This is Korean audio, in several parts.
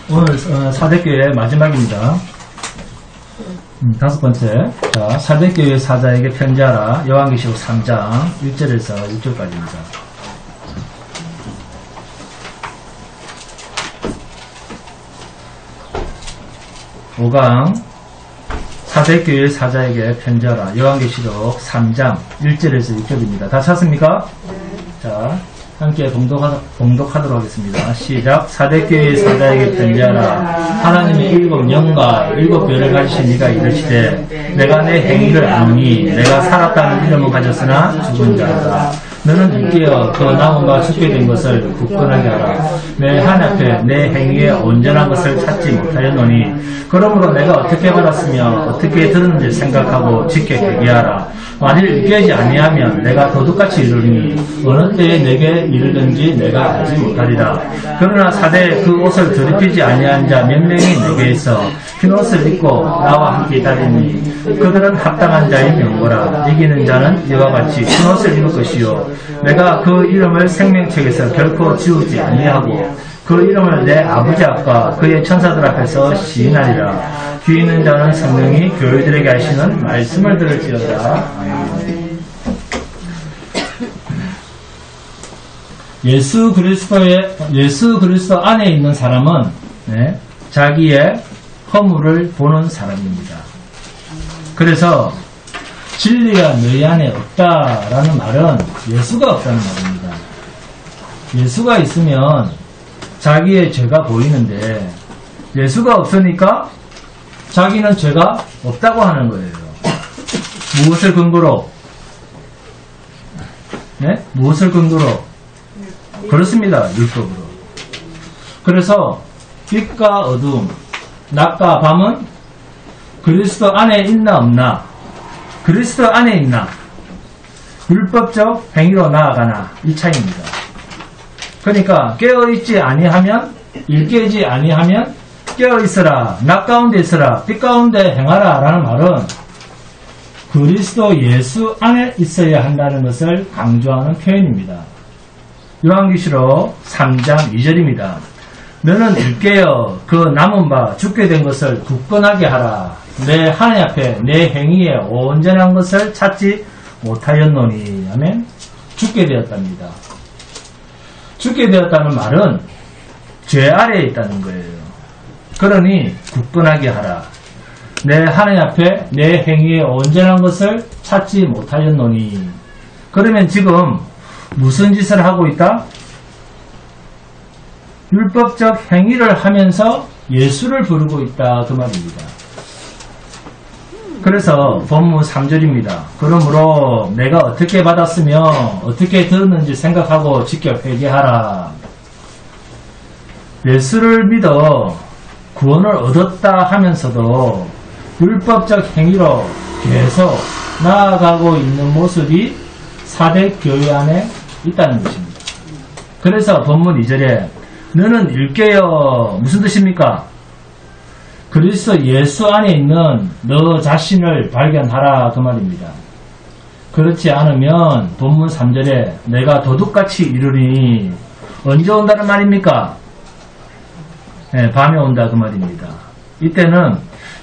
오늘 사대교회 마지막입니다. 5번째. 자, 사대교회 사자에게 편지하라. 요한계시록 3장 1절에서 6절까지입니다. 오강 사대교회 사자에게 편지하라. 요한계시록 3장 1절에서 6절입니다. 다 찾습니까? 자, 함께 봉독하도록 하겠습니다. 시작. 사대교회 사자에게 편지하라. 하나님의 7 영과 7 별을 가지신 이가 이르시되 내가 내 행위를 아노니 내가 살았다는 이름을 가졌으나 죽은 자다. 너는 일깨어 그 남은 바 죽게 된 것을 굳건하게 하라. 내 하나님께 내 행위에 온전한 것을 찾지 못하였노니 그러므로 내가 어떻게 받았으며 어떻게 들었는지 생각하고 지켜 회개하라. 만일 일깨지 아니하면 내가 도둑같이 이르니 어느 때에 내게 이르든지 내가 알지 못하리라. 그러나 사대에 그 옷을 더럽히지 아니한 자 몇 명이 내게 있어 흰옷을 입고 나와 함께 있다리니 그들은 합당한 자의 명고라. 이기는 자는 이와 같이 흰옷을 입을 것이요 내가 그 이름을 생명책에서 결코 지우지 아니하고 그 이름을 내 아버지 앞과 그의 천사들 앞에서 시인하리라. 귀 있는 자는 성령이 교회들에게 하시는 말씀을 들을지어다. 아멘. 예수 그리스도 안에 있는 사람은 자기의 허물을 보는 사람입니다. 그래서 진리가 너희 안에 없다라는 말은 예수가 없다는 말입니다. 예수가 있으면 자기의 죄가 보이는데 예수가 없으니까 자기는 죄가 없다고 하는 거예요. 무엇을 근거로? 무엇을 근거로? 그렇습니다. 율법으로. 그래서 빛과 어둠, 낮과 밤은 그리스도 안에 있나 없나? 그리스도 안에 있나? 율법적 행위로 나아가나? 이 차이입니다. 그러니까 깨어있지 아니하면, 일깨지 아니하면 깨어있으라, 낮 가운데 있으라, 빛 가운데 행하라 라는 말은 그리스도 예수 안에 있어야 한다는 것을 강조하는 표현입니다. 요한계시록 3장 2절입니다. 너는 일깨어 그 남은 바 죽게 된 것을 굳건하게 하라. 내 하나님 앞에 내 행위에 온전한 것을 찾지 못하였노니. 아멘. 죽게 되었답니다. 죽게 되었다는 말은 죄 아래에 있다는 거예요. 그러니 굳건하게 하라. 내 하나님 앞에 내 행위에 온전한 것을 찾지 못하였노니. 그러면 지금 무슨 짓을 하고 있다? 율법적 행위를 하면서 예수를 부르고 있다 그 말입니다. 그래서 본문 3절입니다. 그러므로 내가 어떻게 받았으며 어떻게 들었는지 생각하고 지켜 회개하라. 예수를 믿어 구원을 얻었다 하면서도 율법적 행위로 계속 나아가고 있는 모습이 사대교회 안에 있다는 것입니다. 그래서 본문 2절에 너는 일깨어 무슨 뜻입니까? 그리스도 예수 안에 있는 너 자신을 발견하라 그 말입니다. 그렇지 않으면 본문 3절에 내가 도둑같이 이르니 언제 온다는 말입니까? 밤에 온다 그 말입니다. 이때는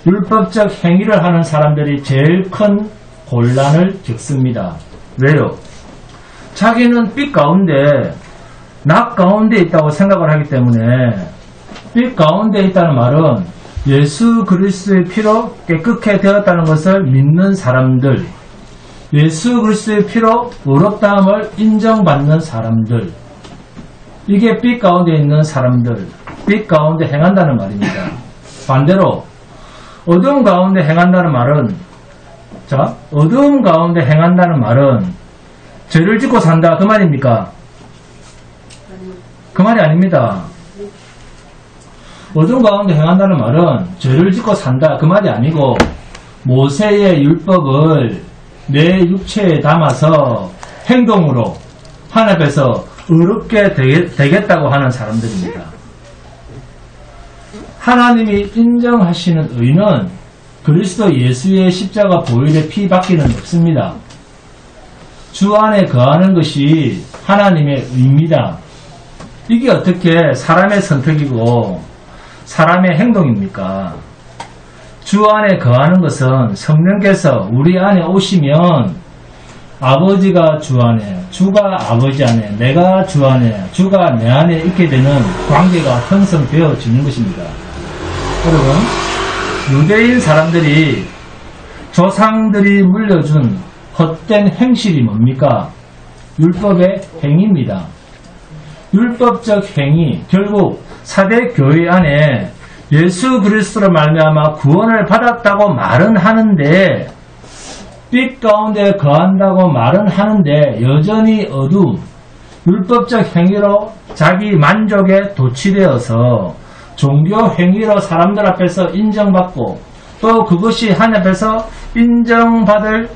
율법적 행위를 하는 사람들이 제일 큰 곤란을 겪습니다. 왜요? 자기는 빛 가운데 낮 가운데 있다고 생각을 하기 때문에 빛 가운데 있다는 말은 예수 그리스도의 피로 깨끗게 되었다는 것을 믿는 사람들, 예수 그리스도의 피로 의롭다함을 인정받는 사람들, 이게 빛 가운데 있는 사람들, 빛 가운데 행한다는 말입니다. 반대로 어두움 가운데 행한다는 말은, 자, 어두움 가운데 행한다는 말은 죄를 짓고 산다 그 말입니까? 그 말이 아닙니다. 어두움 가운데 행한다는 말은 죄를 짓고 산다 그 말이 아니고 모세의 율법을 내 육체에 담아서 행동으로 하나님 앞에서 의롭게 되겠다고 하는 사람들입니다. 하나님이 인정하시는 의는 그리스도 예수의 십자가 보혈의 피 밖에는 없습니다. 주 안에 거하는 것이 하나님의 의입니다. 이게 어떻게 사람의 선택이고 사람의 행동입니까? 주 안에 거하는 것은 성령께서 우리 안에 오시면 아버지가 주 안에, 주가 아버지 안에, 내가 주 안에, 주가 내 안에 있게 되는 관계가 형성되어지는 것입니다. 여러분, 유대인 사람들이 조상들이 물려준 헛된 행실이 뭡니까? 율법의 행위입니다. 율법적 행위, 결국 사대 교회 안에 예수 그리스도로 말미암아 구원을 받았다고 말은 하는데, 빛 가운데 거한다고 말은 하는데 여전히 어두움, 율법적 행위로 자기 만족에 도취되어서 종교 행위로 사람들 앞에서 인정받고 또 그것이 하나님 앞에서 인정받을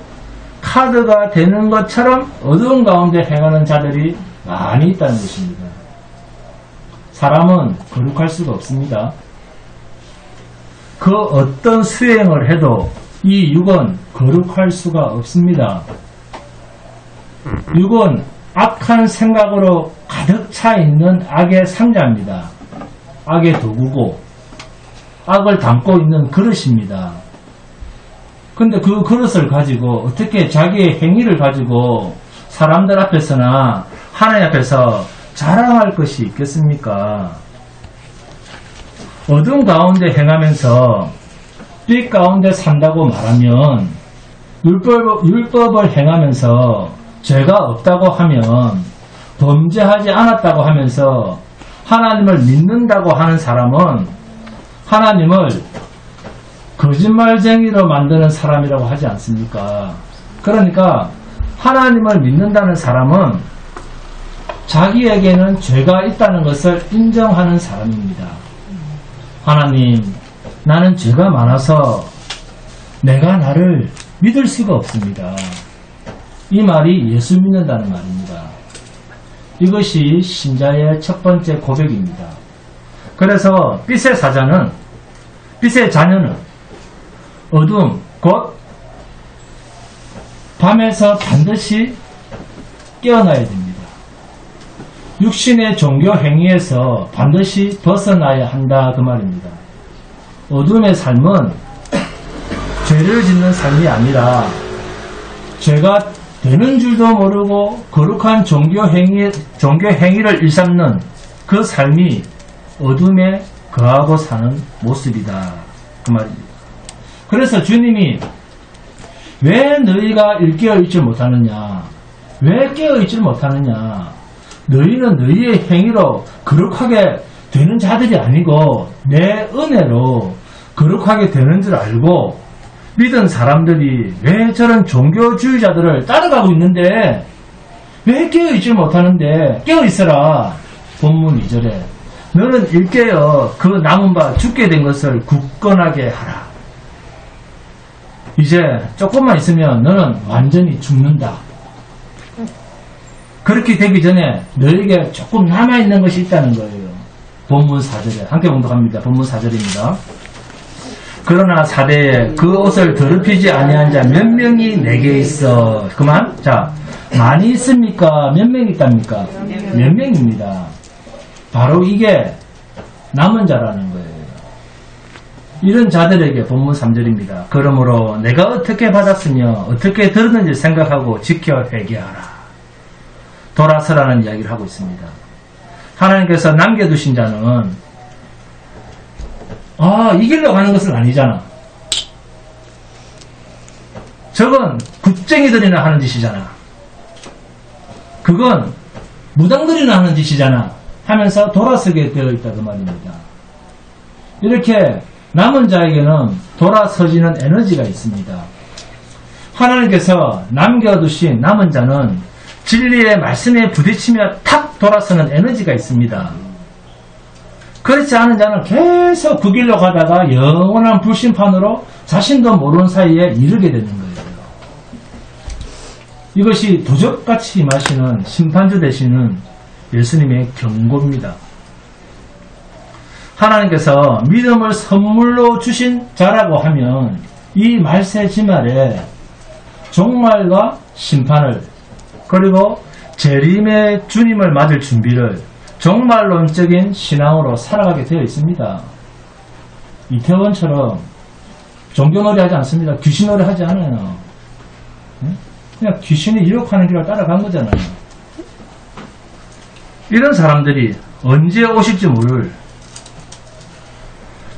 카드가 되는 것처럼 어두운 가운데 행하는 자들이 많이 있다는 것입니다. 사람은 거룩할 수가 없습니다. 그 어떤 수행을 해도 이 육은 거룩할 수가 없습니다. 육은 악한 생각으로 가득 차 있는 악의 상자입니다. 악의 도구고 악을 담고 있는 그릇입니다. 근데 그 그릇을 가지고 어떻게 자기의 행위를 가지고 사람들 앞에서나 하나님 앞에서 자랑할 것이 있겠습니까? 어둠 가운데 행하면서 빛 가운데 산다고 말하면 율법을 행하면서 죄가 없다고 하면 범죄하지 않았다고 하면서 하나님을 믿는다고 하는 사람은 하나님을 거짓말쟁이로 만드는 사람이라고 하지 않습니까? 그러니까 하나님을 믿는다는 사람은 자기에게는 죄가 있다는 것을 인정하는 사람입니다. 하나님, 나는 죄가 많아서 내가 나를 믿을 수가 없습니다. 이 말이 예수 믿는다는 말입니다. 이것이 신자의 첫 번째 고백입니다. 그래서 빛의 자녀는 어둠, 곧 밤에서 반드시 깨어나야 됩니다. 육신의 종교 행위에서 반드시 벗어나야 한다 그 말입니다. 어둠의 삶은 죄를 짓는 삶이 아니라 죄가 되는 줄도 모르고 거룩한 종교 행위를 일삼는 그 삶이 어둠에 거하고 사는 모습이다 그 말입니다. 그래서 주님이 왜 너희가 일깨어있지 못하느냐, 왜 깨어있지 못하느냐, 너희는 너희의 행위로 거룩하게 되는 자들이 아니고 내 은혜로 거룩하게 되는 줄 알고 믿은 사람들이 왜 저런 종교주의자들을 따라가고 있는데 왜 깨어있지 못하는데 깨어있어라. 본문 2절에 너는 일깨어 그 남은 바 죽게 된 것을 굳건하게 하라. 이제 조금만 있으면 너는 완전히 죽는다. 그렇게 되기 전에 너에게 조금 남아있는 것이 있다는 거예요. 본문 4절에 함께 봉독합니다. 본문 4절입니다. 그러나 사대에 그 옷을 더럽히지 아니한 자 몇 명이 내게 있어. 그만. 자, 많이 있습니까? 몇 명 있답니까? 몇 명입니다. 바로 이게 남은 자라는 거예요. 이런 자들에게 본문 3절입니다. 그러므로 내가 어떻게 받았으며 어떻게 들었는지 생각하고 지켜 회개하라. 돌아서라는 이야기를 하고 있습니다. 하나님께서 남겨두신 자는 이기려고 하는 것은 아니잖아. 저건 굿쟁이들이나 하는 짓이잖아. 그건 무당들이나 하는 짓이잖아 하면서 돌아서게 되어 있다 그 말입니다. 이렇게 남은 자에게는 돌아서지는 에너지가 있습니다. 하나님께서 남겨두신 남은 자는 진리의 말씀에 부딪히며 탁 돌아서는 에너지가 있습니다. 그렇지 않은 자는 계속 그 길로 가다가 영원한 불심판으로 자신도 모르는 사이에 이르게 되는 거예요. 이것이 도적같이 임하시는 심판주 되시는 예수님의 경고입니다. 하나님께서 믿음을 선물로 주신 자라고 하면 이 말세지말에 종말과 심판을 그리고 재림의 주님을 맞을 준비를 종말론적인 신앙으로 살아가게 되어 있습니다. 이태원처럼 종교놀이 하지 않습니다. 귀신놀이 하지 않아요. 그냥 귀신이 유혹하는 길을 따라간 거잖아요. 이런 사람들이 언제 오실지 모를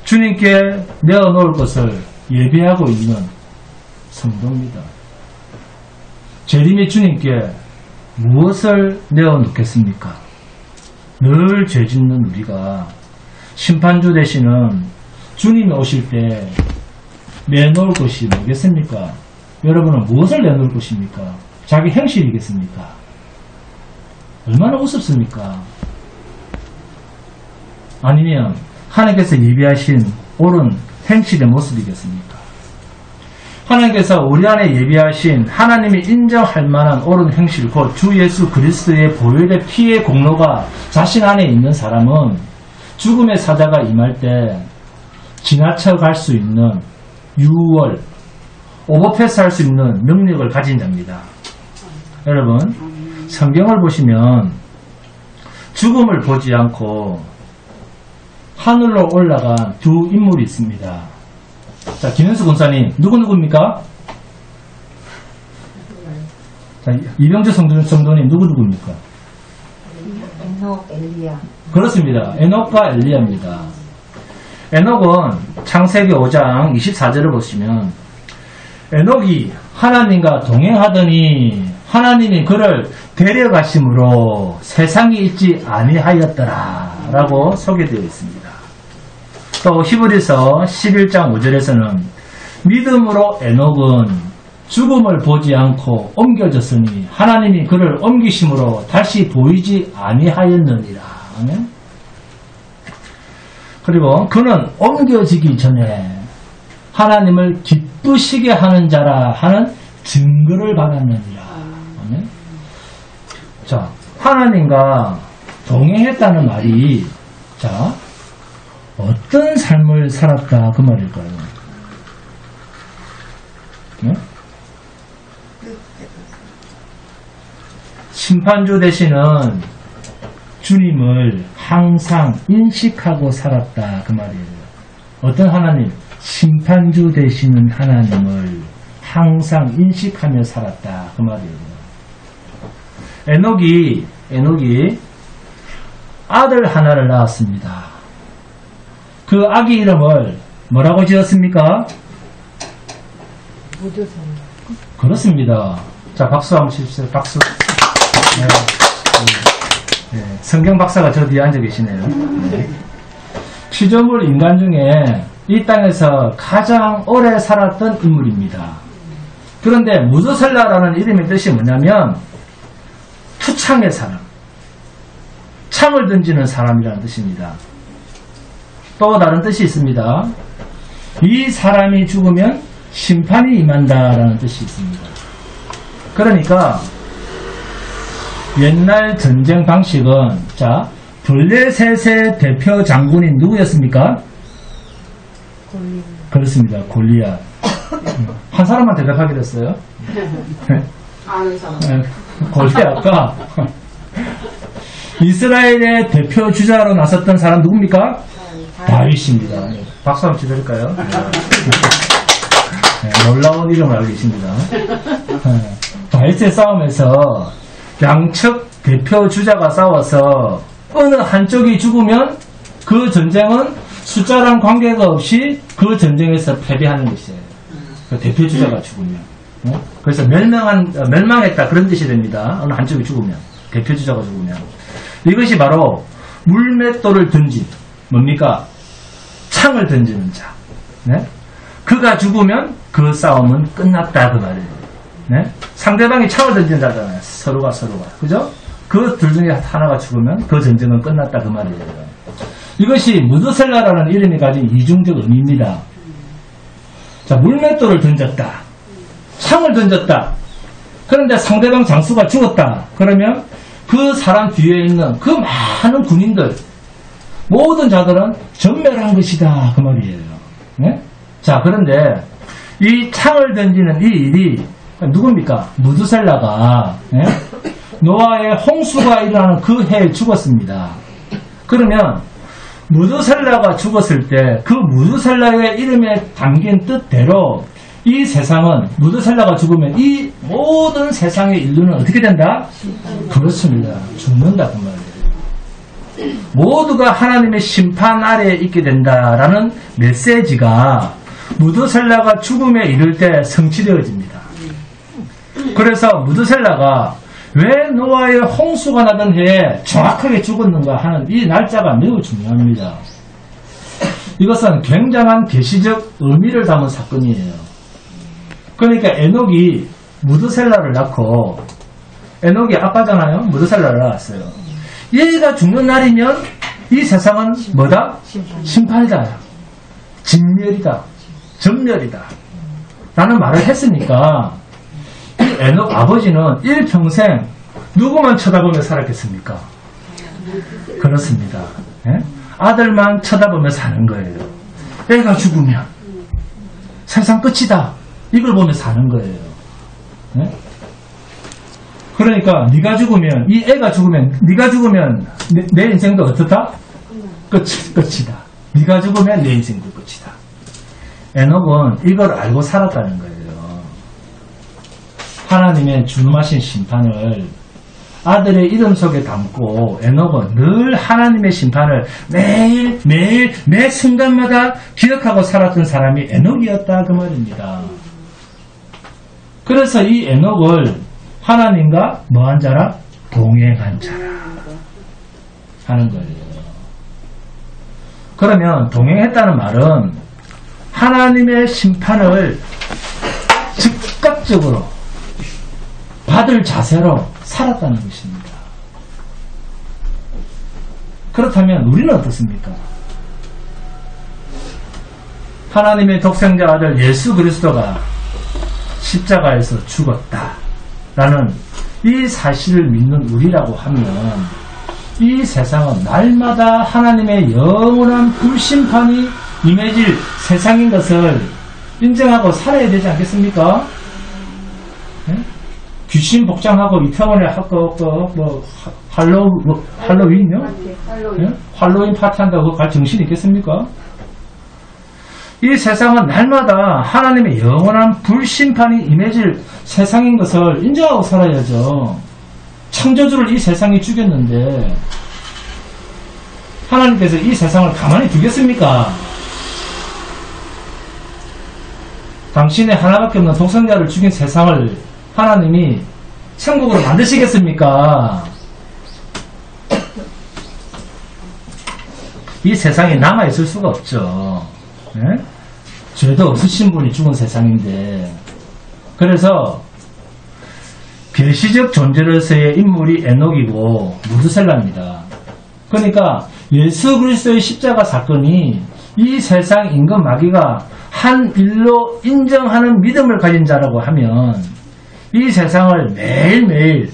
주님께 내어놓을 것을 예비하고 있는 성도입니다. 재림의 주님께 무엇을 내어놓겠습니까? 늘 죄짓는 우리가 심판주 되시는 주님이 오실 때 내놓을 것이 뭐겠습니까? 여러분은 무엇을 내놓을 것입니까? 자기 행실이겠습니까? 얼마나 우습습니까? 아니면 하나님께서 예비하신 옳은 행실의 모습이겠습니까? 하나님께서 우리 안에 예비하신 하나님이 인정할 만한 옳은 행실, 곧 주 예수 그리스도의 보혈의 피의 공로가 자신 안에 있는 사람은 죽음의 사자가 임할 때 지나쳐 갈 수 있는 유월, 오버패스 할 수 있는 능력을 가진 자입니다. 여러분, 성경을 보시면 죽음을 보지 않고 하늘로 올라간 두 인물이 있습니다. 자, 김현수 권사님, 누구입니까? 자, 이병재 성도님, 누구입니까? 에녹, 엘리야. 그렇습니다. 에녹과 엘리야입니다. 에녹은 창세기 5장 24절을 보시면 에녹이 하나님과 동행하더니 하나님이 그를 데려가심으로 세상에 있지 아니하였더라 라고 소개되어 있습니다. 또 히브리서 11장 5절에서는 믿음으로 에녹은 죽음을 보지 않고 옮겨졌으니 하나님이 그를 옮기심으로 다시 보이지 아니하였느니라. 아멘. 그리고 그는 옮겨지기 전에 하나님을 기쁘시게 하는 자라 하는 증거를 받았느니라. 아멘. 자, 하나님과 동행했다는 말이 자 어떤 삶을 살았다 그 말일까요? 네? 심판주 되시는 주님을 항상 인식하고 살았다 그 말이에요. 어떤 하나님? 심판주 되시는 하나님을 항상 인식하며 살았다 그 말이에요. 에녹이 아들 하나를 낳았습니다. 그 아기 이름을 뭐라고 지었습니까? 무드성. 그렇습니다. 자, 박수 한번 치십시오. 박수. 네, 성경 박사가 저 뒤에 앉아 계시네요. 네. 피조물 인간 중에 이 땅에서 가장 오래 살았던 인물입니다. 그런데 무드셀라라는 이름의 뜻이 뭐냐면 투창의 사람, 창을 던지는 사람이라는 뜻입니다. 또 다른 뜻이 있습니다. 이 사람이 죽으면 심판이 임한다라는 뜻이 있습니다. 그러니까 옛날 전쟁 방식은 자 블레셋의 대표 장군이 누구였습니까? 골리앗. 그렇습니다. 골리앗. 한 사람만 대답하게 됐어요. 골리앗과 이스라엘의 대표 주자로 나섰던 사람 누굽니까? 다윗입니다. 박수 한번 치드릴까요? 네, 놀라운 이름을 알고 계십니다. 다윗의 싸움에서 양측 대표 주자가 싸워서 어느 한쪽이 죽으면 그 전쟁은 숫자랑 관계가 없이 그 전쟁에서 패배하는 것이에요. 그 대표 주자가 죽으면. 그래서 멸망했다 그런 뜻이 됩니다. 어느 한쪽이 죽으면. 대표 주자가 죽으면. 이것이 바로 물맷돌을 던진 뭡니까? 창을 던지는 자. 네? 그가 죽으면 그 싸움은 끝났다 그 말이에요. 네? 상대방이 창을 던진다잖아요. 서로가. 그죠? 그 둘 중에 하나가 죽으면 그 전쟁은 끝났다 그 말이에요. 이것이 무드셀라라는 이름이 가진 이중적 의미입니다. 자, 물맷돌을 던졌다. 창을 던졌다. 그런데 상대방 장수가 죽었다. 그러면 그 사람 뒤에 있는 그 많은 군인들, 모든 자들은 전멸한 것이다. 그 말이에요. 네? 자, 그런데 이 창을 던지는 이 일이 누굽니까? 무드셀라가 네? 노아의 홍수가 일어나는 그 해에 죽었습니다. 그러면 무두셀라가 죽었을 때 그 무두셀라의 이름에 담긴 뜻대로 이 세상은 무두셀라가 죽으면 이 모든 세상의 인류는 어떻게 된다? 그렇습니다. 죽는다 그 말이에요. 모두가 하나님의 심판 아래에 있게 된다라는 메시지가 무두셀라가 죽음에 이를 때 성취되어집니다. 그래서 무두셀라가 왜 노아의 홍수가 나던 해에 정확하게 죽었는가 하는 이 날짜가 매우 중요합니다. 이것은 굉장한 계시적 의미를 담은 사건이에요. 그러니까 에녹이 무두셀라를 낳고, 에녹이 아빠잖아요. 무두셀라를 낳았어요. 얘가 죽는 날이면 이 세상은 뭐다? 심판이다. 진멸이다. 전멸이다. 라는 말을 했으니까 이 에녹 아버지는 일평생 누구만 쳐다보며 살았겠습니까? 그렇습니다. 예? 아들만 쳐다보며 사는 거예요. 애가 죽으면 세상 끝이다. 이걸 보며 사는 거예요. 예? 그러니까 네가 죽으면, 이 애가 죽으면, 네가 죽으면 내 인생도 어떻다? 끝이다. 네가 죽으면 내 인생도 끝이다. 에녹은 이걸 알고 살았다는 거예요. 하나님의 준마신 심판을 아들의 이름 속에 담고 에녹은 늘 하나님의 심판을 매일 매 순간마다 기억하고 살았던 사람이 에녹이었다 그 말입니다. 그래서 이 에녹을 하나님과 뭐한 자라? 동행한 자라 하는 거예요. 그러면 동행했다는 말은 하나님의 심판을 즉각적으로 받을 자세로 살았다는 것입니다. 그렇다면 우리는 어떻습니까? 하나님의 독생자 아들 예수 그리스도가 십자가에서 죽었다라는 이 사실을 믿는 우리라고 하면 이 세상은 날마다 하나님의 영원한 불심판이 임해질 세상인 것을 인정하고 살아야 되지 않겠습니까? 네? 귀신 복장하고 이태원에 할로윈이요? 네? 할로윈 파티한다고 갈 정신이 있겠습니까? 이 세상은 날마다 하나님의 영원한 불심판이 임해질 세상인 것을 인정하고 살아야죠. 창조주를 이 세상이 죽였는데 하나님께서 이 세상을 가만히 두겠습니까? 당신의 하나밖에 없는 독생자를 죽인 세상을 하나님이 천국으로 만드시겠습니까? 이 세상에 남아있을 수가 없죠. 네? 죄도 없으신 분이 죽은 세상인데, 그래서 계시적 존재로서의 인물이 에녹이고 무두셀라입니다. 그러니까 예수 그리스도의 십자가 사건이 이 세상 임금 마귀가 한 일로 인정하는 믿음을 가진 자라고 하면 이 세상을 매일매일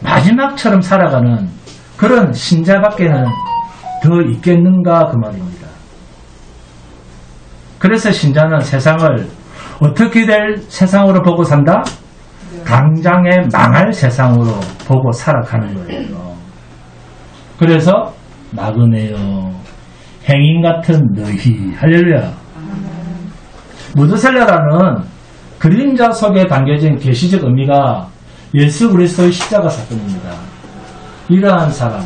마지막처럼 살아가는 그런 신자밖에는 더 있겠는가 그 말입니다. 그래서 신자는 세상을 어떻게 될 세상으로 보고 산다? 당장에 망할 세상으로 보고 살아가는 거예요. 그래서 나그네요 행인 같은 너희 할렐루야. 무두셀라라는 그림자 속에 담겨진 계시적 의미가 예수 그리스도의 십자가 사건입니다. 이러한 사람,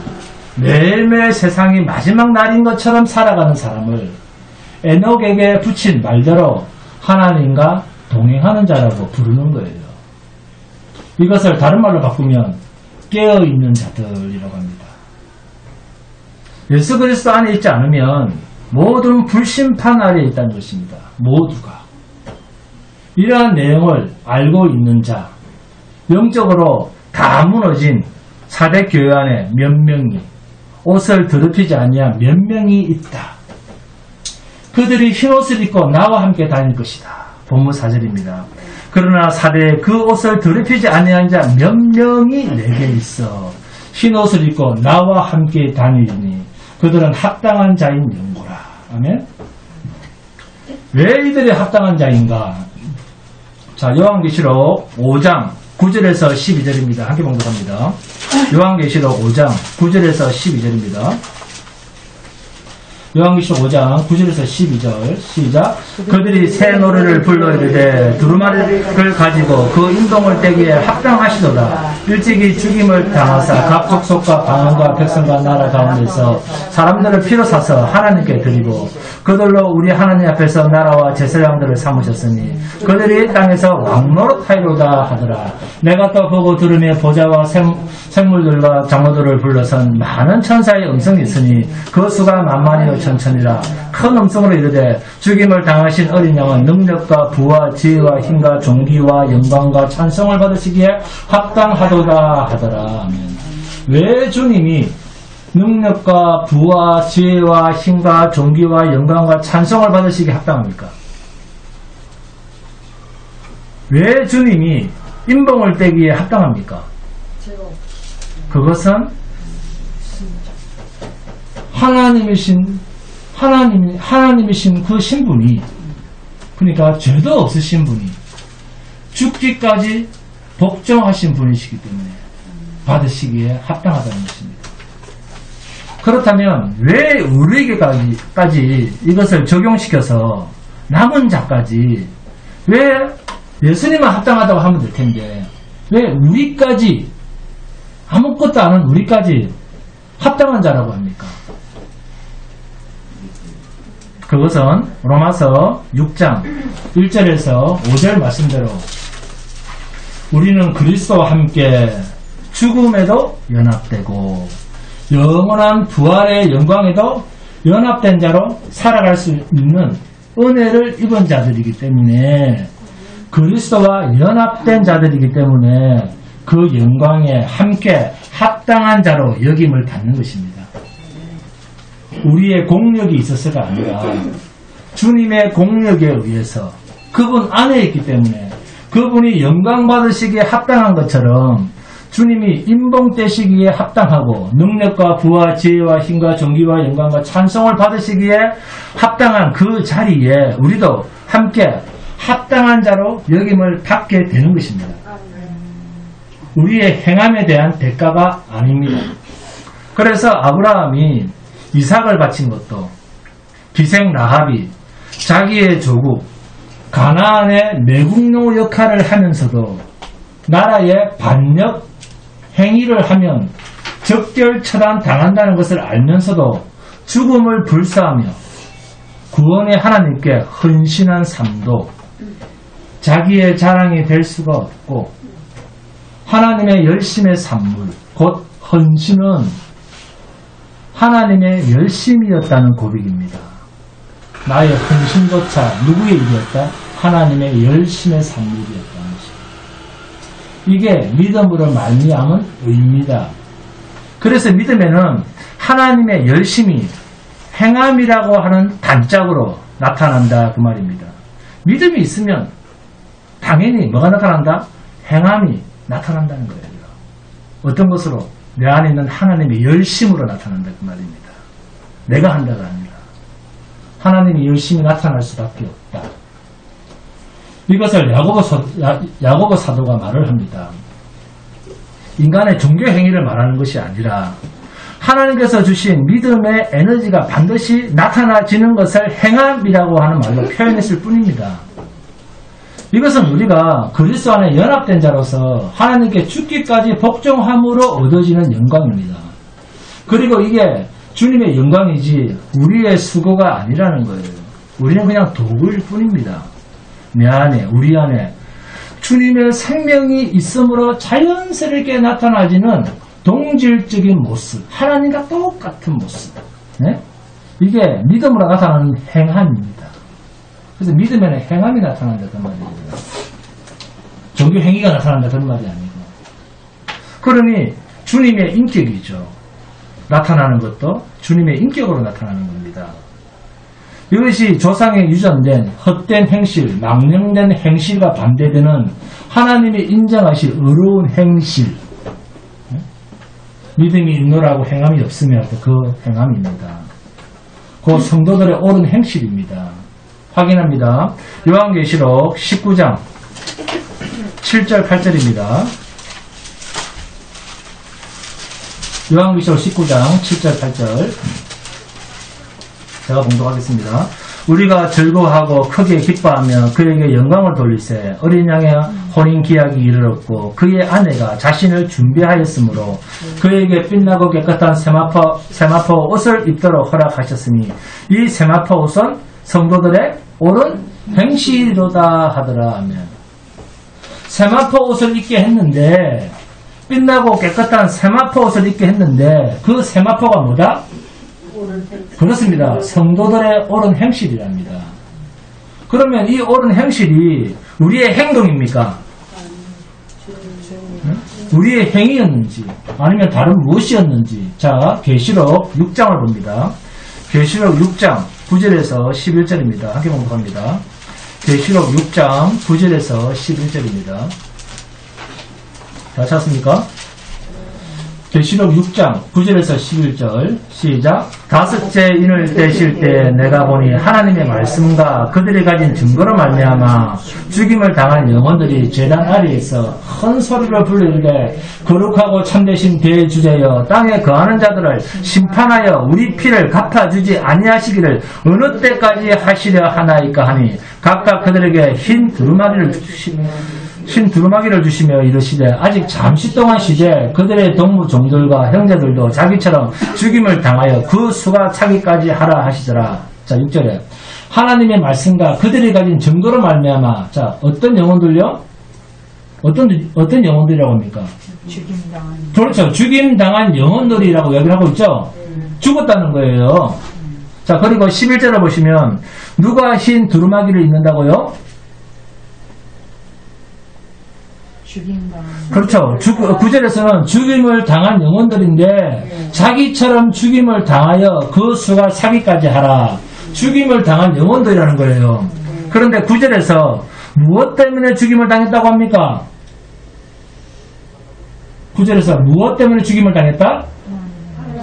매일매일 세상이 마지막 날인 것처럼 살아가는 사람을 에녹에게 붙인 말대로 하나님과 동행하는 자라고 부르는 거예요. 이것을 다른 말로 바꾸면 깨어있는 자들이라고 합니다. 예수 그리스도 안에 있지 않으면 모든 불심판 아래에 있다는 것입니다. 모두가. 이러한 내용을 알고 있는 자, 영적으로 다 무너진 4대 교회 안에 몇 명이, 옷을 더럽히지 아니한 몇 명이 있다. 그들이 흰옷을 입고 나와 함께 다닐 것이다. 본문 4절입니다. 그러나 4대에 그 옷을 더럽히지 아니한 자 몇 명이 내게 있어 흰옷을 입고 나와 함께 다니니 그들은 합당한 자인 영고라. 아멘. 왜 이들이 합당한 자인가? 자, 요한계시록 5장 9절에서 12절입니다. 함께 봉독합니다. 요한계시록 5장 9절에서 12절입니다. 요한계시록 5장 9절에서 12절 시작. 그들이 새 노래를 불러 이르되 두루마리를 가지고 그 인동을 떼기에 합당하시도다. 일찍이 죽임을 당하사 각 족속과 방언과 백성과 나라 가운데서 사람들을 피로 사서 하나님께 드리고 그들로 우리 하나님 앞에서 나라와 제사장들을 삼으셨으니 그들이 땅에서 왕노릇하리로다 하더라. 내가 또 보고 들으며 보좌와 생물들과 장로들을 불러선 많은 천사의 음성이 있으니 그 수가 만만이요 천천이라. 큰 음성으로 이르되 죽임을 당하신 어린 양은 능력과 부와 지혜와 힘과 존귀와 영광과 찬송을 받으시기에 합당하도다 하더라. 아멘. 왜 주님이 능력과 부와 지혜와 힘과 존귀와 영광과 찬송을 받으시기에 합당합니까? 왜 주님이 인봉을 떼기에 합당합니까? 그것은 하나님이신 그 신분이, 그러니까 죄도 없으신 분이 죽기까지 복종하신 분이시기 때문에 받으시기에 합당하다는 것입니다. 그렇다면 왜 우리에게까지 이것을 적용시켜서 남은 자까지 왜 예수님은 합당하다고 하면 될 텐데 왜 우리까지, 아무것도 안 한 우리까지 합당한 자라고 합니까? 그것은 로마서 6장 1절에서 5절 말씀대로 우리는 그리스도와 함께 죽음에도 연합되고 영원한 부활의 영광에도 연합된 자로 살아갈 수 있는 은혜를 입은 자들이기 때문에, 그리스도와 연합된 자들이기 때문에 그 영광에 함께 합당한 자로 여김을 받는 것입니다. 우리의 공력이 있어서가 아니라 주님의 공력에 의해서 그분 안에 있기 때문에 그분이 영광 받으시기에 합당한 것처럼 주님이 인봉 떼시기에 합당하고 능력과 부와 지혜와 힘과 존귀와 영광과 찬송을 받으시기에 합당한 그 자리에 우리도 함께 합당한 자로 여김을 받게 되는 것입니다. 우리의 행함에 대한 대가가 아닙니다. 그래서 아브라함이 이삭을 바친 것도 기생 라합이 자기의 조국 가나안의 매국노 역할을 하면서도 나라의 반역 행위를 하면 적결처단 당한다는 것을 알면서도 죽음을 불사하며 구원의 하나님께 헌신한 삶도 자기의 자랑이 될 수가 없고, 하나님의 열심의 산물 곧 헌신은 하나님의 열심이었다는 고백입니다. 나의 헌신조차 누구의 일이었다? 하나님의 열심의 산물이었다는 것입니다. 이게 믿음으로 말미암은 의입니다. 그래서 믿음에는 하나님의 열심이 행함이라고 하는 단짝으로 나타난다 그 말입니다. 믿음이 있으면 당연히 뭐가 나타난다? 행함이 나타난다는 거예요. 어떤 것으로? 내 안에 있는 하나님의 열심으로 나타난다 그 말입니다. 내가 한다가 아니라 하나님의 열심이 나타날 수밖에 없다. 이것을 야고보 사도가 말을 합니다. 인간의 종교 행위를 말하는 것이 아니라 하나님께서 주신 믿음의 에너지가 반드시 나타나지는 것을 행함이라고 하는 말로 표현했을 뿐입니다. 이것은 우리가 그리스도 안에 연합된 자로서 하나님께 죽기까지 복종함으로 얻어지는 영광입니다. 그리고 이게 주님의 영광이지 우리의 수고가 아니라는 거예요. 우리는 그냥 도구일 뿐입니다. 내 안에, 우리 안에 주님의 생명이 있으므로 자연스럽게 나타나지는 동질적인 모습, 하나님과 똑같은 모습. 네? 이게 믿음으로 나타나는 행함입니다. 그래서 믿음에는 행함이 나타난다 그런 말이에요. 종교 행위가 나타난다 그런 말이 아니고. 그러니 주님의 인격이죠. 나타나는 것도 주님의 인격으로 나타나는 겁니다. 이것이 조상에 유전된 헛된 행실, 망령된 행실과 반대되는 하나님이 인정하실 의로운 행실. 믿음이 있노라고 행함이 없으면 그 행함입니다. 그 성도들의 옳은 행실입니다. 확인합니다. 요한계시록 19장 7절 8절입니다. 요한계시록 19장 7절 8절 제가 봉독하겠습니다. 우리가 즐거워하고 크게 기뻐하며 그에게 영광을 돌리세. 어린 양의 혼인 기약이 이르렀고 그의 아내가 자신을 준비하였으므로 그에게 빛나고 깨끗한 세마포 옷을 입도록 허락하셨으니 이 세마포 옷은 성도들의 옳은 행실이로다 하더라. 아멘. 세마포 옷을 입게 했는데, 빛나고 깨끗한 세마포 옷을 입게 했는데, 그 세마포가 뭐다? 그렇습니다. 성도들의 옳은 행실이랍니다. 그러면 이 옳은 행실이 우리의 행동입니까? 우리의 행위였는지 아니면 다른 무엇이었는지. 자, 계시록 6장을 봅니다. 계시록 6장 9절에서 11절입니다. 함께 공부합니다. 계시록 6장 9절에서 11절입니다. 다 찾습니까? 계시록 6장 9절에서 11절 시작. 다섯째 인을 떼실 때 내가 보니 하나님의 말씀과 그들이 가진 증거로 말미암아 죽임을 당한 영혼들이 제단 아래에서 큰 소리로 불러 이르되 거룩하고 참되신 대주제여 땅에 거하는 자들을 심판하여 우리 피를 갚아주지 아니하시기를 어느 때까지 하시려 하나이까 하니 각각 그들에게 흰 두루마기를 주시며 이르시되 아직 잠시 동안 쉬되 그들의 동무 종들과 형제들도 자기처럼 죽임을 당하여 그 수가 차기까지 하라 하시더라. 자, 6절에 하나님의 말씀과 그들이 가진 증거로 말미암아. 자, 어떤 영혼들요? 어떤 영혼들이라고 합니까? 죽임당한. 그렇죠. 죽임당한 영혼들이라고 얘기를 하고 있죠. 죽었다는 거예요. 자, 그리고 11절을 보시면 누가 흰 두루마기를 입는다고요? 그렇죠. 9절에서는 죽임을 당한 영혼들인데 자기처럼 죽임을 당하여 그 수가 차기까지 하라. 죽임을 당한 영혼들이라는 거예요. 그런데 9절에서 무엇 때문에 죽임을 당했다고 합니까? 9절에서 무엇 때문에 죽임을 당했다?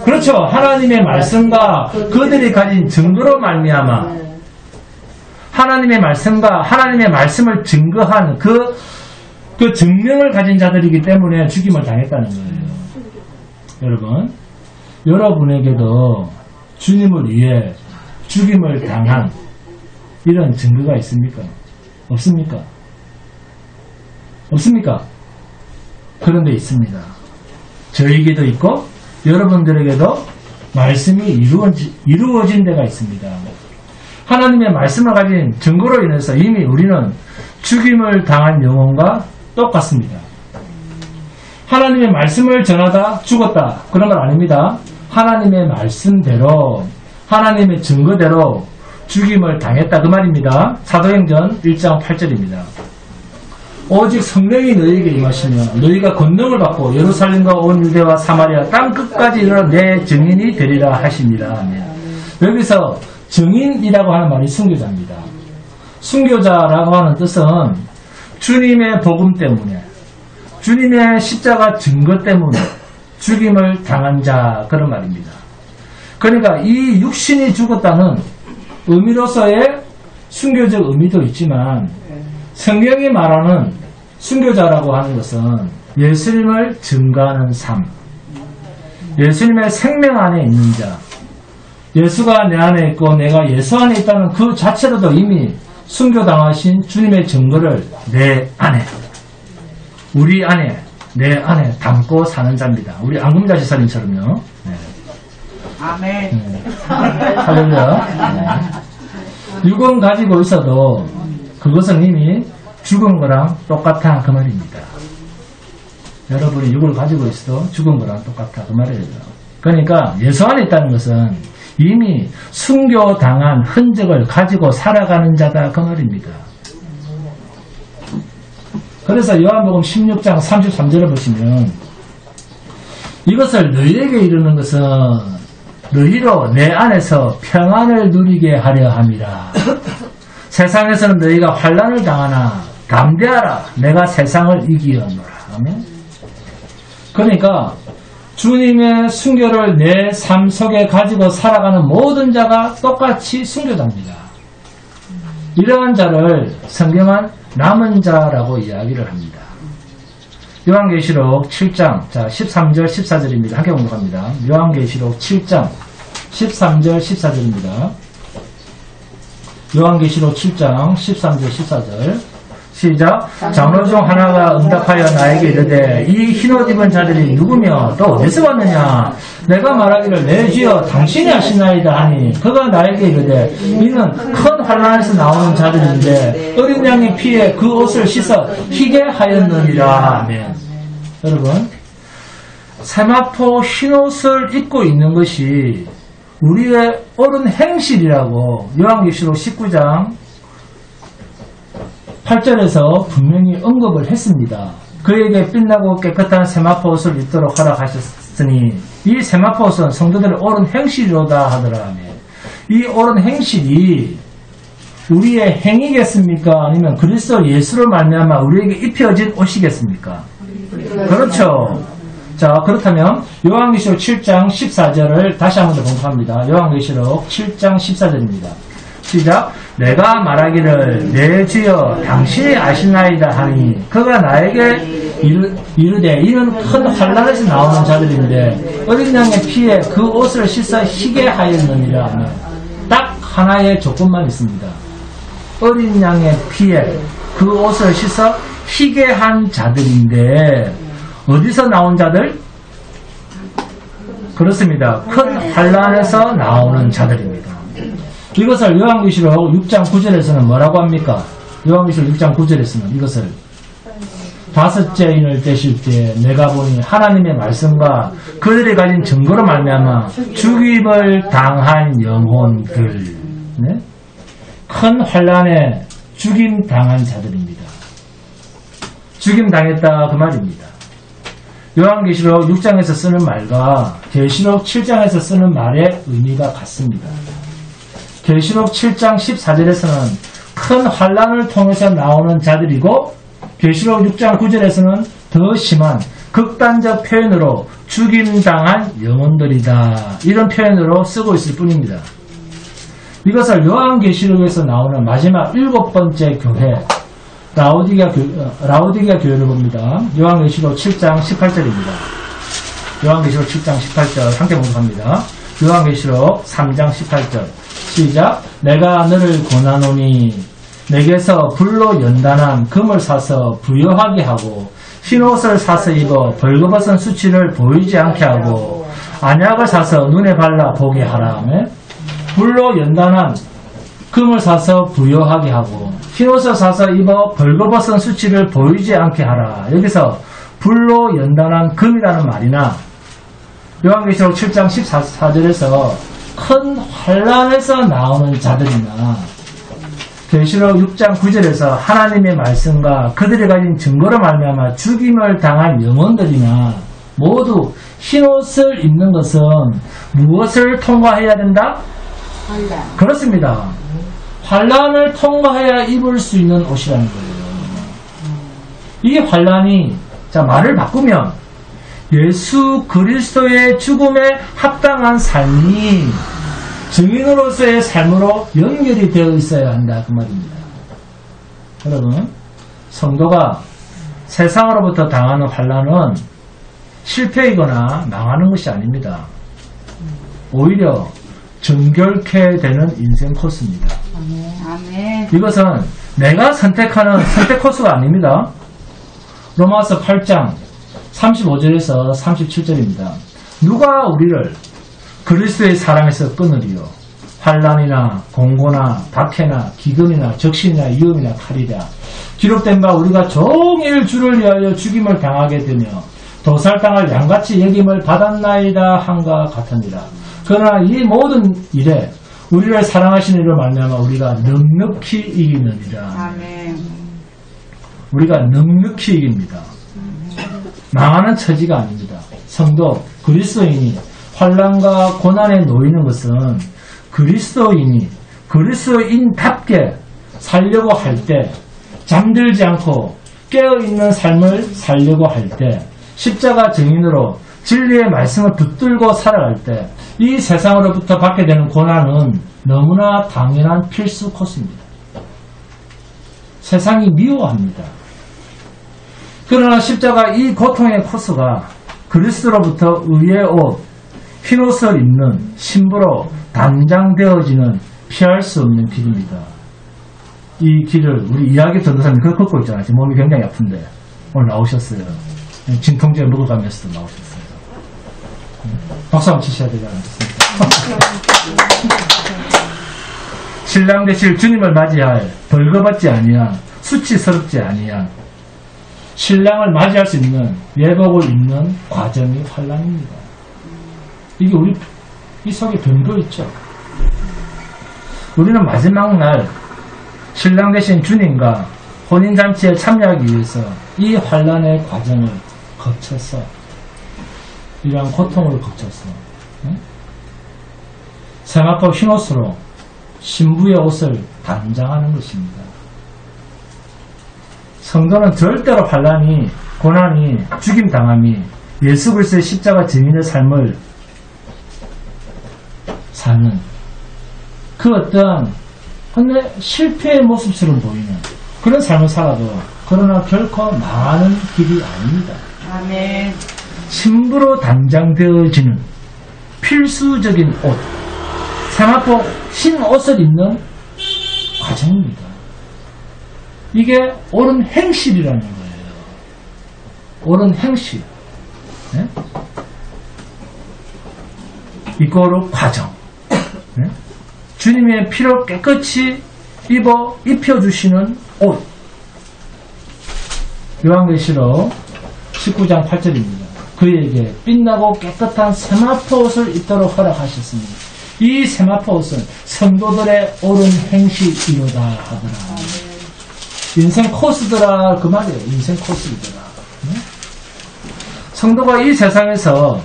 그렇죠. 하나님의 말씀과 그들이 가진 증거로 말미암아. 하나님의 말씀과 하나님의 말씀을 증거한 그 증명을 가진 자들이기 때문에 죽임을 당했다는 거예요. 여러분, 여러분에게도 주님을 위해 죽임을 당한 이런 증거가 있습니까? 없습니까? 없습니까? 그런데 있습니다. 저에게도 있고 여러분들에게도 말씀이 이루어진 데가 있습니다. 하나님의 말씀을 가진 증거로 인해서 이미 우리는 죽임을 당한 영혼과 똑같습니다. 하나님의 말씀을 전하다 죽었다. 그런 건 아닙니다. 하나님의 말씀대로, 하나님의 증거대로 죽임을 당했다. 그 말입니다. 사도행전 1장 8절입니다. 오직 성령이 너희에게 임하시면 너희가 권능을 받고 예루살렘과 온 유대와 사마리아 땅 끝까지 이르러 내 증인이 되리라 하십니다. 여기서 증인이라고 하는 말이 순교자입니다. 순교자라고 하는 뜻은 주님의 복음 때문에, 주님의 십자가 증거 때문에 죽임을 당한 자, 그런 말입니다. 그러니까 이 육신이 죽었다는 의미로서의 순교적 의미도 있지만 성경이 말하는 순교자라고 하는 것은 예수님을 증거하는 삶, 예수님의 생명 안에 있는 자, 예수가 내 안에 있고 내가 예수 안에 있다는 그 자체로도 이미 순교당하신 주님의 증거를 내 안에, 우리 안에, 내 안에 담고 사는 자입니다. 우리 앙금자 지사님처럼요. 네. 아멘. 네. 할렐루야. 네. 육은 가지고 있어도 그것은 이미 죽은 거랑 똑같아, 그 말입니다. 여러분이 육을 가지고 있어도 죽은 거랑 똑같아, 그 말이에요. 그러니까 예수 안에 있다는 것은 이미 순교당한 흔적을 가지고 살아가는 자다, 그 말입니다. 그래서 요한복음 16장 33절을 보시면 이것을 너희에게 이르는 것은 너희로 내 안에서 평안을 누리게 하려 함이라. 세상에서는 너희가 환난을 당하나 담대하라. 내가 세상을 이기었노라. 아멘. 그러니까 주님의 순교를 내 삶 속에 가지고 살아가는 모든 자가 똑같이 순교자입니다. 이러한 자를 성경은 남은 자라고 이야기를 합니다. 요한계시록 7장 13절 14절입니다. 함께 공부합니다. 요한계시록 7장 13절 14절입니다. 요한계시록 7장 13절 14절 시작. 장로 중 하나가 응답하여 나에게 이르되 이 흰옷 입은 자들이 누구며 또 어디서 왔느냐. 내가 말하기를 내 주여 당신이 하시나이다 하니 그가 나에게 이르되 이는 큰 환난에서 나오는 자들인데 어린 양의 피에 그 옷을 씻어 희게 하였느니라. 아멘. 여러분, 세마포 흰옷을 입고 있는 것이 우리의 옳은 행실이라고 요한계시록 19장 8절에서 분명히 언급을 했습니다. 그에게 빛나고 깨끗한 세마포 옷을 입도록 허락하셨으니 이 세마포 옷은 성도들의 옳은 행실이로다 하더라. 이 옳은 행실이 우리의 행위겠습니까? 아니면 그리스도 예수로 말미암아 우리에게 입혀진 옷이겠습니까? 그렇죠. 자, 그렇다면 요한계시록 7장 14절을 다시 한 번 더 공부합니다. 요한계시록 7장 14절입니다. 시작. 내가 말하기를 내 주여 당신이 아시나이다 하니 그가 나에게 이르되 이는 큰 환난에서 나오는 자들인데 어린 양의 피에 그 옷을 씻어 희게 하였느니라 하며 딱 하나의 조건만 있습니다. 어린 양의 피에 그 옷을 씻어 희게 한 자들인데 어디서 나온 자들? 그렇습니다. 큰 환난에서 나오는 자들입니다. 이것을 요한계시록 6장 9절에서는 뭐라고 합니까? 요한계시록 6장 9절에서는 이것을 다섯째 인을 떼실 때 내가 보니 하나님의 말씀과 그들이 가진 증거로 말미암아 죽임을 당한 영혼들, 네? 큰 환난에 죽임 당한 자들입니다. 죽임 당했다 그 말입니다. 요한계시록 6장에서 쓰는 말과 계시록 7장에서 쓰는 말의 의미가 같습니다. 계시록 7장 14절에서는 큰 환난을 통해서 나오는 자들이고 계시록 6장 9절에서는 더 심한 극단적 표현으로 죽임당한 영혼들이다. 이런 표현으로 쓰고 있을 뿐입니다. 이것을 요한계시록에서 나오는 마지막 7번째 교회 라오디게아 교회를 봅니다. 요한계시록 7장 18절입니다. 요한계시록 7장 18절 함께 봉독합니다. 요한계시록 3장 18절 시작. 내가 너를 권하노니 내게서 불로 연단한 금을 사서 부여하게 하고 흰옷을 사서 입어 벌거벗은 수치를 보이지 않게 하고 안약을 사서 눈에 발라 보게 하라. 불로 연단한 금을 사서 부여하게 하고 흰옷을 사서 입어 벌거벗은 수치를 보이지 않게 하라. 여기서 불로 연단한 금이라는 말이나 요한계시록 7장 14절에서 큰 환난에서 나오는 자들이나 계시록 6장 9절에서 하나님의 말씀과 그들이 가진 증거로 말미암아 죽임을 당한 영혼들이나 모두 흰옷을 입는 것은 무엇을 통과해야 된다? 환난. 그렇습니다. 환난을 통과해야 입을 수 있는 옷이라는 거예요. 이 환난이, 자, 말을 바꾸면 예수 그리스도의 죽음에 합당한 삶이 증인으로서의 삶으로 연결이 되어 있어야 한다 그 말입니다. 여러분, 성도가 세상으로부터 당하는 환난은 실패이거나 망하는 것이 아닙니다. 오히려 정결케 되는 인생 코스입니다. 아멘. 이것은 내가 선택하는 선택 코스가 아닙니다. 로마서 8장 35절에서 37절입니다. 누가 우리를 그리스도의 사랑에서 끊으리요? 환난이나 공고나 박해나 기근이나 적신이나 위험이나 칼이라. 기록된 바 우리가 종일 주를 위하여 죽임을 당하게 되며 도살당할 양같이 여김을 받았나이다 한가 같으니라. 그러나 이 모든 일에 우리를 사랑하시는 이로 말미암아 우리가 넉넉히 이기느니라. 아멘. 우리가 넉넉히 이깁니다. 망하는 처지가 아닙니다. 성도 그리스도인이 환난과 고난에 놓이는 것은 그리스도인이 그리스도인답게 살려고 할 때, 잠들지 않고 깨어있는 삶을 살려고 할 때, 십자가 증인으로 진리의 말씀을 붙들고 살아갈 때 이 세상으로부터 받게 되는 고난은 너무나 당연한 필수 코스입니다. 세상이 미워합니다. 그러나 십자가 이 고통의 코스가 그리스도로부터 의의 옷, 흰옷을 입는 신부로 단장되어지는 피할 수 없는 길입니다. 이 길을 우리 이야기 전도사님 그거 걷고 있잖아요. 지금 몸이 굉장히 아픈데 오늘 나오셨어요. 진통제 먹어가면서도 나오셨어요. 박수 한번 치셔야 되지 않겠습니까? 신랑 되실 주님을 맞이할 벌거벗지 아니한 수치스럽지 아니한 신랑을 맞이할 수 있는 예복을 입는 과정이 환란입니다. 이게 우리 이 속에 변도 있죠. 우리는 마지막 날 신랑 되신 주님과 혼인잔치에 참여하기 위해서 이 환란의 과정을 거쳐서 이러한 고통을 거쳐서 세마포 흰옷으로 신부의 옷을 단장하는 것입니다. 성도는 절대로 환란이, 고난이, 죽임당함이 예수 그리스도의 십자가 증인의 삶을 사는 그 어떠한 실패의 모습처럼 보이는 그런 삶을 살아도 그러나 결코 많은 길이 아닙니다. 아멘. 신부로 단장되어지는 필수적인 옷, 세마포 흰 옷을 입는 과정입니다. 이게 옳은 행실이라는 거예요. 옳은 행실. 네? 이거로 과정. 네? 주님의 피로 깨끗이 입혀주시는 옷. 요한계시록 19장 8절입니다. 그에게 빛나고 깨끗한 세마포 옷을 입도록 허락하셨습니다. 이 세마포 옷은 성도들의 옳은 행실이로다 하더라. 인생 코스더라 그 말이에요. 인생 코스이더라. 네? 성도가 이 세상에서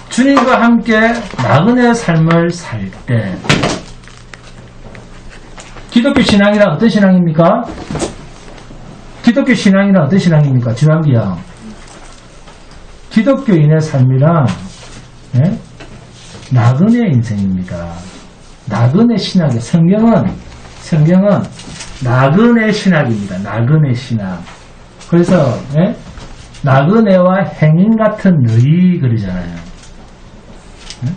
주님과 함께 나그네 삶을 살 때 기독교 신앙이란 어떤 신앙입니까? 기독교 신앙이란 어떤 신앙입니까? 주한기양 기독교인의 삶이란 네? 나그네 인생입니다. 나그네 신학의 성경은 나그네 신학입니다. 나그네 신학. 그래서 네? 나그네와 행인 같은 너희 그러잖아요. 네?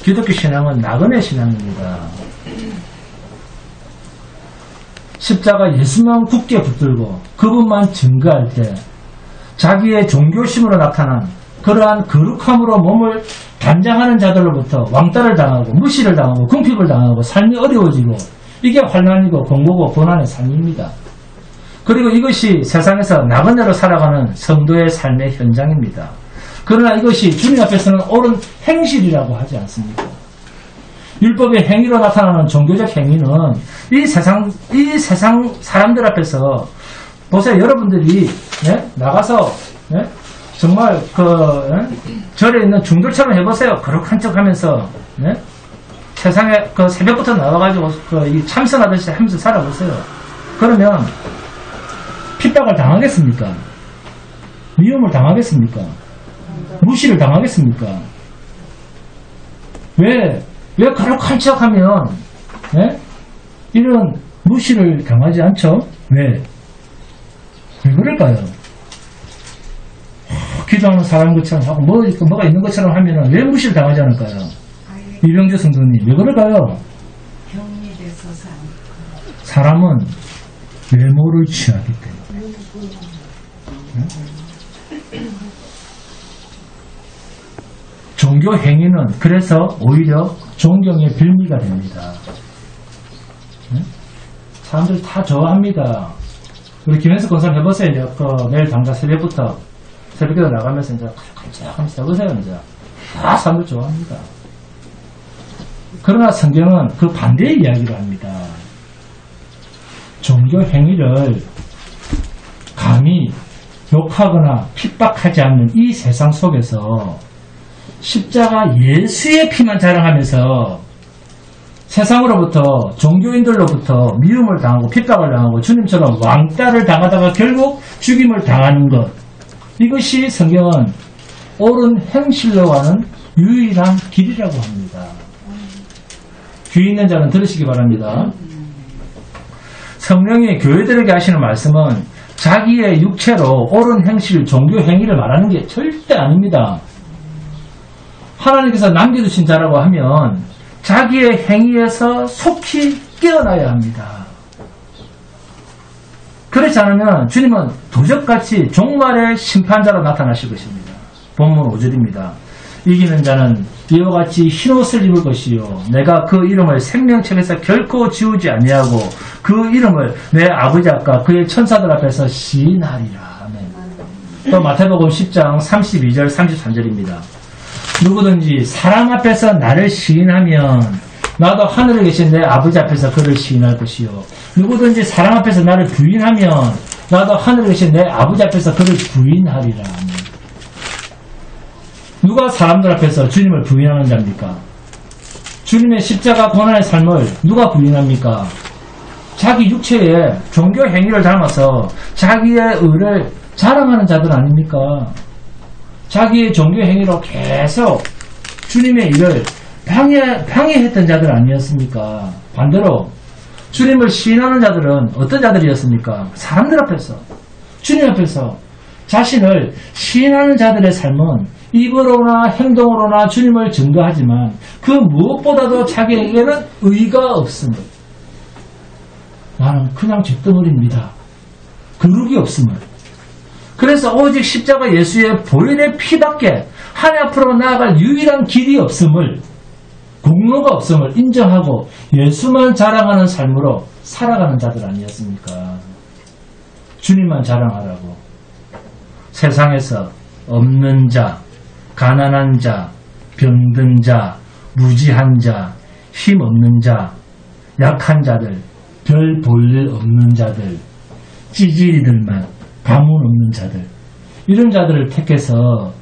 기독교 신앙은 나그네 신앙입니다. 십자가 예수만 굳게 붙들고 그분만 증거할 때 자기의 종교심으로 나타난 그러한 거룩함으로 몸을 단장하는 자들로부터 왕따를 당하고 무시를 당하고 궁핍을 당하고 삶이 어려워지고 이게 환난이고 공고고 고난의 삶입니다. 그리고 이것이 세상에서 나그네로 살아가는 성도의 삶의 현장입니다. 그러나 이것이 주님 앞에서는 옳은 행실이라고 하지 않습니다. 율법의 행위로 나타나는 종교적 행위는 이 세상 사람들 앞에서 보세요. 여러분들이 네? 나가서 네? 정말 절에 있는 중들처럼 해보세요. 거룩한 척 하면서 네? 세상에 새벽부터 나와가지고 참선하듯이 하면서 살아보세요. 그러면 핍박을 당하겠습니까? 미움을 당하겠습니까? 무시를 당하겠습니까? 왜 거룩한 척 하면 네? 이런 무시를 당하지 않죠? 왜 그럴까요? 기도하는 사람 것처럼 하고 뭐가 있는 것처럼 하면 왜 무시를 당하지 않을까요? 이병주 성도님 왜 그럴까요? 사람은 외모를 취하기 때문에 종교 행위는 그래서 오히려 존경의 빌미가 됩니다. 사람들이 다 좋아합니다. 우리 김현석 권사님 해보세요. 이제 내일 당장 새벽기도 나가면서 이제 하면서 해보세요. 이제 다 사람들 좋아합니다. 그러나 성경은 그 반대의 이야기를 합니다. 종교 행위를 감히 욕하거나 핍박하지 않는 이 세상 속에서 십자가 예수의 피만 자랑하면서 세상으로부터 종교인들로부터 미움을 당하고 핍박을 당하고 주님처럼 왕따를 당하다가 결국 죽임을 당하는 것, 이것이 성경은 옳은 행실로 가는 유일한 길이라고 합니다. 귀 있는 자는 들으시기 바랍니다. 성령이 교회들에게 하시는 말씀은 자기의 육체로 옳은 행실, 종교 행위를 말하는 게 절대 아닙니다. 하나님께서 남겨두신 자라고 하면 자기의 행위에서 속히 깨어나야 합니다. 그렇지 않으면 주님은 도적같이 종말의 심판자로 나타나실 것입니다. 본문 5절입니다. 이기는 자는 이와 같이 흰옷을 입을 것이요 내가 그 이름을 생명책에서 결코 지우지 아니하고 그 이름을 내 아버지 앞과 그의 천사들 앞에서 시인하리라. 아멘. 또 마태복음 10장 32절 33절입니다. 누구든지 사람 앞에서 나를 시인하면 나도 하늘에 계신 내 아버지 앞에서 그를 시인할 것이요 누구든지 사람 앞에서 나를 부인하면 나도 하늘에 계신 내 아버지 앞에서 그를 부인하리라. 누가 사람들 앞에서 주님을 부인하는 자입니까? 주님의 십자가 고난의 삶을 누가 부인합니까? 자기 육체의 종교 행위를 담아서 자기의 의를 자랑하는 자들 아닙니까? 자기의 종교 행위로 계속 주님의 일을 방해했던 자들 아니었습니까? 반대로 주님을 시인하는 자들은 어떤 자들이었습니까? 사람들 앞에서, 주님 앞에서 자신을 시인하는 자들의 삶은 입으로나 행동으로나 주님을 증거하지만 그 무엇보다도 자기에게는 의가 없음을, 나는 그냥 잿더물입니다. 그룩이 없음을, 그래서 오직 십자가 예수의 보혈의 피밖에 하나님 앞으로 나아갈 유일한 길이 없음을, 공로가 없음을 인정하고 예수만 자랑하는 삶으로 살아가는 자들 아니었습니까? 주님만 자랑하라고 세상에서 없는 자, 가난한 자, 병든 자, 무지한 자, 힘없는 자, 약한 자들, 별 볼 일 없는 자들, 찌질이들만, 가문 없는 자들, 이런 자들을 택해서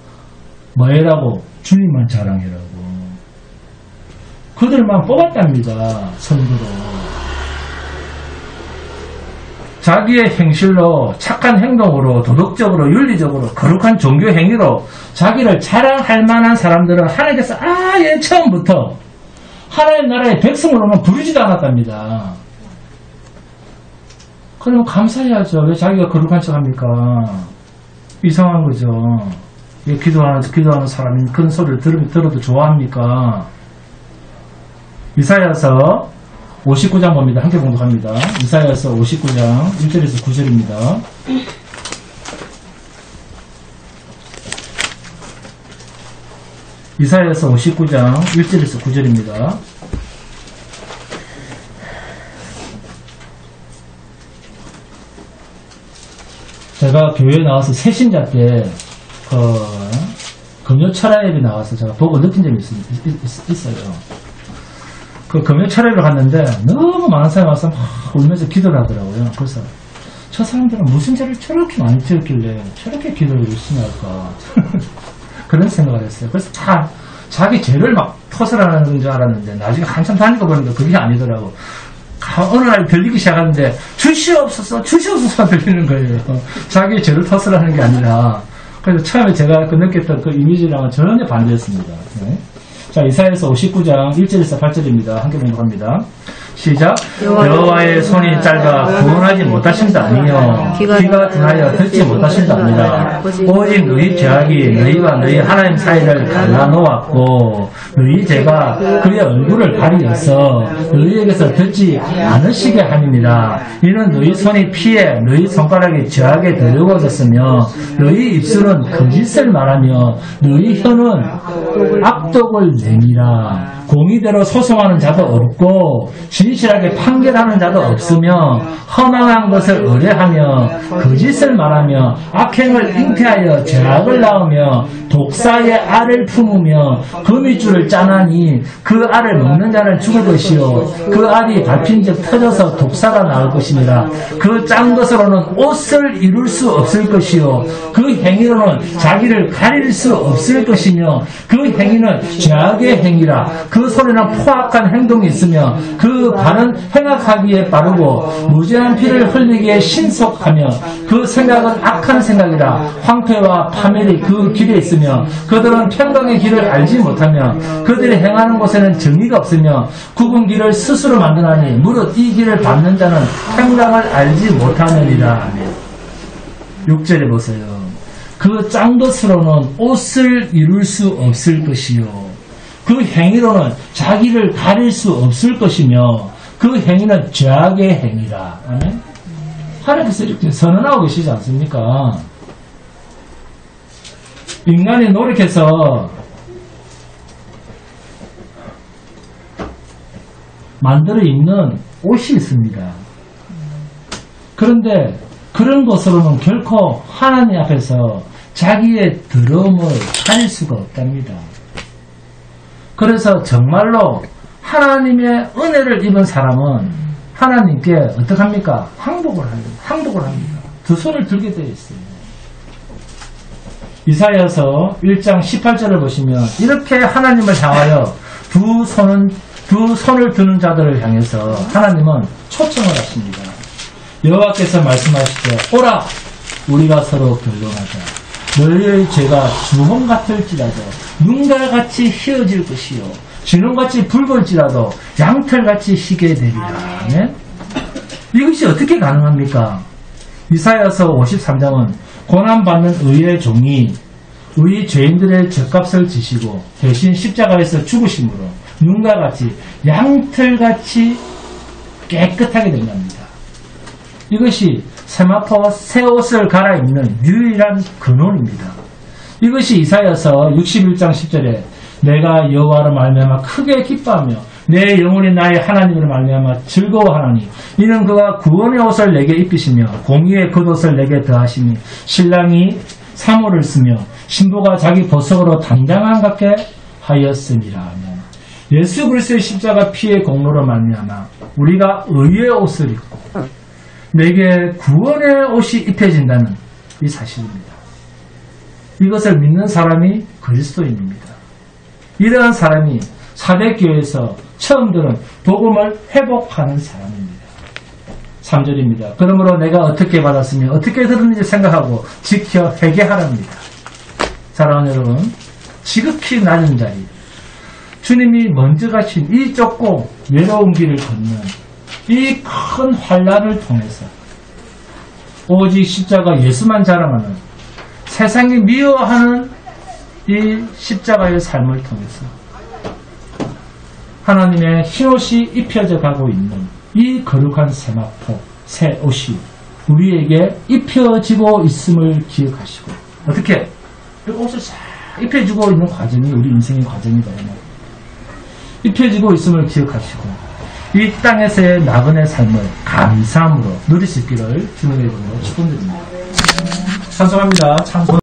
뭐해라고? 주님만 자랑해라고. 그들만 뽑았답니다. 선두로. 자기의 행실로, 착한 행동으로, 도덕적으로, 윤리적으로, 거룩한 종교 행위로 자기를 자랑할 만한 사람들은 하나님께서 아예 처음부터 하나님 나라의 백성으로는 부르지도 않았답니다. 그러면 감사해야죠. 왜 자기가 거룩한 척 합니까? 이상한 거죠. 왜 기도하는 사람이 그런 소리를 들어도 좋아합니까? 이사야서 59장 봅니다. 함께 봉독합니다. 이사야서 59장 1절에서 9절입니다. 이사야서 59장 1절에서 9절입니다. 제가 교회에 나와서 새신자 때 금요철야예배 나와서 제가 보고 느낀 점이 있어요. 그 금요철야를 갔는데 너무 많은 사람이 와서 막 울면서 기도를 하더라고요. 그래서 저 사람들은 무슨 죄를 저렇게 많이 지었길래 저렇게 기도를 열심히 할까 그런 생각을 했어요. 그래서 다 자기 죄를 막 터설하는 줄 알았는데 나중에 한참 다니고 보니까 그게 아니더라고. 어느 날 들리기 시작하는데 주시옵소서 들리는 거예요. 자기 죄를 터설하는 게 아니라. 그래서 처음에 제가 느꼈던 그 이미지랑은 전혀 반대였습니다. 네. 자, 이사야서 59장 1절에서 8절입니다. 함께 봉독합니다. 시작. 여호와의 손이 짧아 구원하지 못하신다 아니요 귀가 둔하여 듣지 못하신다 아니라 오직 너희 죄악이 너희와 너희 하나님 사이를 갈라놓았고 너희 죄가 그의 얼굴을 가리어서 너희에게서 듣지 않으시게 함이니라. 이는 너희 손이 피해 너희 손가락이 죄악에 더러워졌으며 너희 입술은 거짓을 말하며 너희 혀는 악독을 내미라. 공의대로 소송하는 자도 없고 진실하게 판결하는 자도 없으며 허망한 것을 의뢰하며 거짓을 말하며 악행을 잉태하여 죄악을 낳으며 독사의 알을 품으며 거미줄을 짜나니 그 알을 먹는 자는 죽을 것이요 그 알이 밟힌즉 터져서 독사가 나올 것이니라. 그 짠 것으로는 옷을 이룰 수 없을 것이요 그 행위로는 자기를 가릴 수 없을 것이며 그 행위는 죄악의 행위라. 그 손에는 포악한 행동이 있으며 그 발은 행악하기에 빠르고 무죄한 피를 흘리기에 신속하며 그 생각은 악한 생각이라. 황폐와 파멸이 그 길에 있으며 그들은 평강의 길을 알지 못하며 그들이 행하는 곳에는 정의가 없으며 굽은 길을 스스로 만드나니 무릇 이 길을 밟는 자는 평강을 알지 못하느니라. 6절에 보세요. 그 짠 것으로는 옷을 이룰 수 없을 것이요 그 행위로는 자기를 가릴 수 없을 것이며 그 행위는 죄악의 행위라. 아멘? 하나님께서 이렇게 선언하고 계시지 않습니까? 인간이 노력해서 만들어 입는 옷이 있습니다. 그런데 그런 것으로는 결코 하나님 앞에서 자기의 더러움을 가릴 수가 없답니다. 그래서 정말로 하나님의 은혜를 입은 사람은 하나님께 어떡합니까? 항복을 합니다. 두 손을 들게 되어 있어요. 이사야서 1장 18절을 보시면 이렇게 하나님을 향하여 두 손을 드는 자들을 향해서 하나님은 초청을 하십니다. 여호와께서 말씀하시죠. 오라 우리가 서로 변론하자. 너희의 죄가 주홍 같을지라도 눈과 같이 희어질 것이요 진홍같이 붉을지라도 양털같이 희게 되리라. 네? 이것이 어떻게 가능합니까? 이사야서 53장은 고난받는 의의 종이 의 죄인들의 죄값을 지시고 대신 십자가에서 죽으심으로 눈과 같이 양털같이 깨끗하게 된 겁니다. 이것이 세마포 새 옷을 갈아입는 유일한 근원입니다. 이것이 이사야서 61장 10절에 내가 여호와로 말미암아 크게 기뻐하며 내 영혼이 나의 하나님으로 말미암아 즐거워하노니 이는 그가 구원의 옷을 내게 입히시며 공의의 겉옷을 내게 더하시니 신랑이 사모를 쓰며 신부가 자기 보석으로 단장한 같게 하였음이라. 예수 그리스도의 십자가 피의 공로로 말미암아 우리가 의의 옷을 입고 내게 구원의 옷이 입혀진다는 이 사실입니다. 이것을 믿는 사람이 그리스도인입니다. 이러한 사람이 사대교회에서 처음 들은 복음을 회복하는 사람입니다. 3절입니다. 그러므로 내가 어떻게 받았으며 어떻게 들었는지 생각하고 지켜 회개하랍니다. 사랑하는 여러분, 지극히 낮은 자리 주님이 먼저 가신 이 좁고 외로운 길을 걷는 이 큰 환난을 통해서 오직 십자가 예수만 자랑하는 세상이 미워하는 이 십자가의 삶을 통해서 하나님의 흰옷이 입혀져 가고 있는 이 거룩한 세마포, 새 옷이 우리에게 입혀지고 있음을 기억하시고 어떻게? 이 옷을 싹 입혀지고 있는 과정이 우리 인생의 과정이거든요. 입혀지고 있음을 기억하시고 이 땅에서의 나그네 삶을 감사함으로 누릴 수 있기를 주님의 이름으로 축원드립니다. 찬송합니다. 찬송.